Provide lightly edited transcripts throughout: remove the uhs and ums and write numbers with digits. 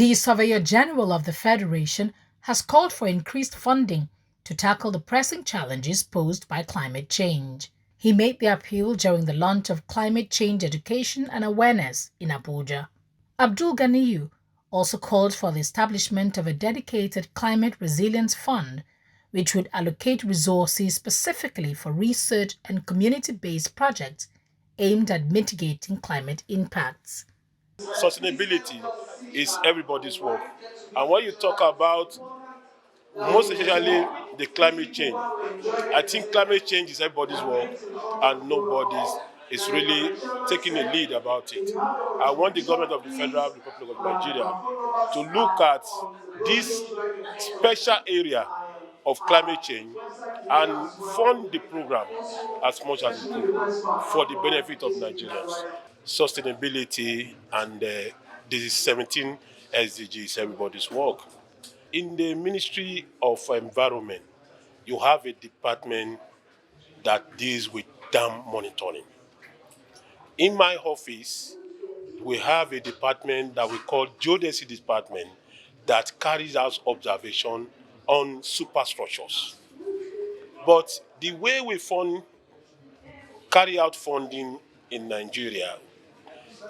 The Surveyor General of the Federation has called for increased funding to tackle the pressing challenges posed by climate change. He made the appeal during the launch of Climate Change Education and Awareness in Abuja. Abdulganiyu also called for the establishment of a dedicated climate resilience fund, which would allocate resources specifically for research and community-based projects aimed at mitigating climate impacts. Sustainability is everybody's work. And when you talk about most especially the climate change, I think climate change is everybody's work and nobody's is really taking a lead about it. I want the government of the Federal Republic of Nigeria to look at this special area of climate change and fund the program as much as it could for the benefit of Nigerians. Sustainability and the 17 SDGs, everybody's work. In the Ministry of Environment, you have a department that deals with dam monitoring. In my office, we have a department that we call Geodesy Department that carries out observation on superstructures. But the way we carry out funding in Nigeria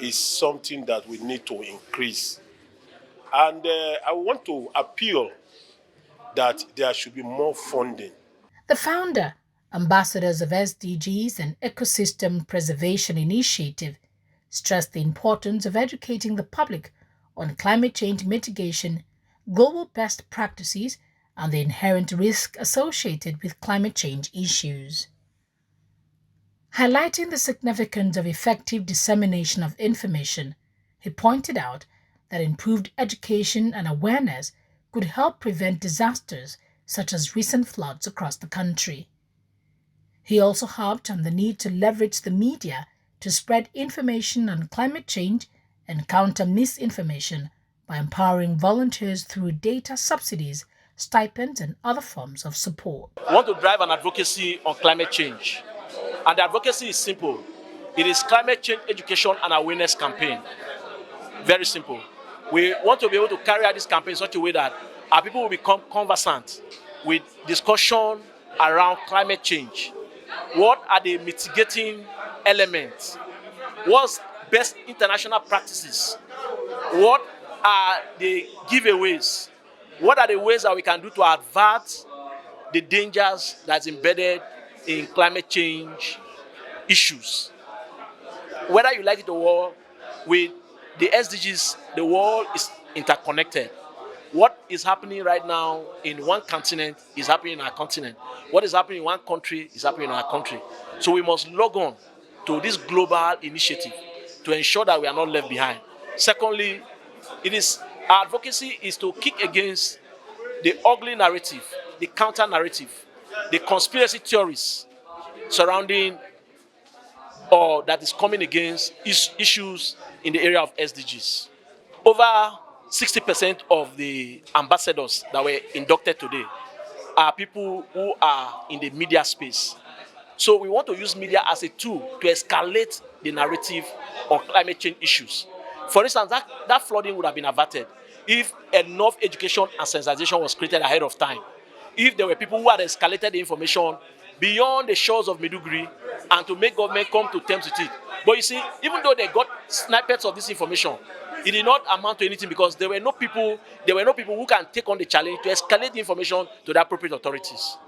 is something that we need to increase. And I want to appeal that there should be more funding. The founder, ambassadors of SDGs and Ecosystem Preservation Initiative, stressed the importance of educating the public on climate change mitigation, global best practices, and the inherent risk associated with climate change issues. Highlighting the significance of effective dissemination of information, he pointed out that improved education and awareness could help prevent disasters such as recent floods across the country. He also harped on the need to leverage the media to spread information on climate change and counter misinformation by empowering volunteers through data subsidies, stipends, and other forms of support. We want to drive an advocacy on climate change. And the advocacy is simple. It is climate change education and awareness campaign. Very simple. We want to be able to carry out this campaign in such a way that our people will become conversant with discussion around climate change. What are the mitigating elements? What's best international practices? What are the giveaways? What are the ways that we can do to avert the dangers that's embedded in climate change issues? Whether you like it or not, with the SDGs, the world is interconnected. What is happening right now in one continent is happening in our continent. What is happening in one country is happening in our country. So we must log on to this global initiative to ensure that we are not left behind. Secondly, our advocacy is to kick against the ugly narrative, the counter narrative, the conspiracy theories surrounding or that is coming against issues in the area of SDGs. Over 60% of the ambassadors that were inducted today are people who are in the media space. So we want to use media as a tool to escalate the narrative on climate change issues. For instance, that flooding would have been averted if enough education and sensitization was created ahead of time. If there were people who had escalated the information beyond the shores of Maiduguri and to make government come to terms with it. But you see, even though they got snippets of this information, it did not amount to anything because there were no people who can take on the challenge to escalate the information to the appropriate authorities.